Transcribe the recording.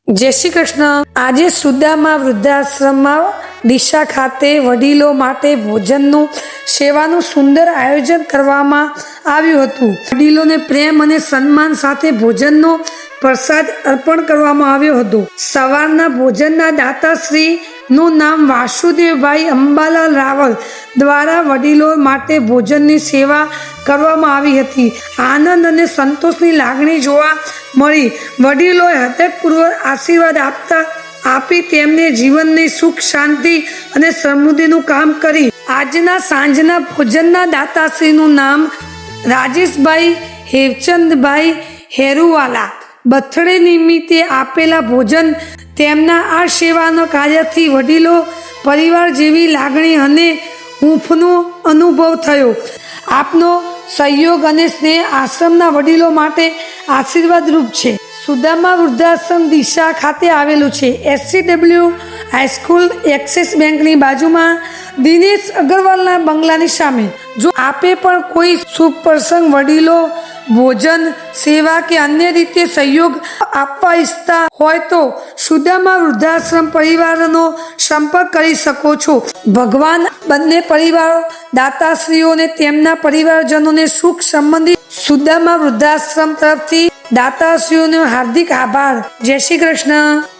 जय श्री कृष्ण। आज सुदामा वृद्धाश्रम दिशा खाते वडीलो माटे भोजनનું સેવાનું સુંદર આયોજન કરવામાં આવ્યું હતું। વડીલોને પ્રેમ અને સન્માન સાથે ભોજનનો પ્રસાદ અર્પણ કરવામાં આવ્યો હતો। સવારના ભોજનના દાતાશ્રી નું નામ વાસુદેવભાઈ અંબાલાલ રાવલ દ્વારા વડીલો માટે ભોજનની સેવા કરવામાં આવી હતી। આનંદ અને સંતોષની લાગણી જોવા મળી। વડીલોએ હૃદયપૂર્વક આશીર્વાદ આપી તેમને જીવનની સુખ શાંતિ અને સમૃદ્ધિનું કામ કરી। આજના સાંજના ભોજનના દાતાશ્રીનું નામ રાજેશભાઈ હેવચંદભાઈ હેરુવાલા। બર્થડે નિમિત્તે આપેલા ભોજન તેમના આ સેવાના કાર્યથી વડીલો પરિવાર જેવી લાગણી અને હૂંફનો અનુભવ થયો। આપનો સહયોગ અને સ્નેહ આશ્રમના વડીલો માટે આશીર્વાદરૂપ છે। સુદામા વૃદ્ધાશ્રમ દિશા ખાતે આવેલું છે। SCW હાઈસ્કૂલ એક્સિસ બેંકની બાજુમાં દિનેશ અગ્રવાલના બંગલાની સામે। જો આપે પણ કોઈ શુભ પ્રસંગ વડીલો ભોજન સેવા કે અન્ય રીતે સહયોગ આપવા ઈચ્છતા હોય તો સુદામા વૃદ્ધાશ્રમ પરિવારનો સંપર્ક કરી શકો છો। ભગવાન બંને પરિવારો દાતાશ્રીઓને તેમના પરિવારજનોને સુખ સંબંધિત સુદામા વૃદ્ધાશ્રમ તરફથી દાતાશ્રીઓનો હાર્દિક આભાર। જય શ્રી કૃષ્ણ।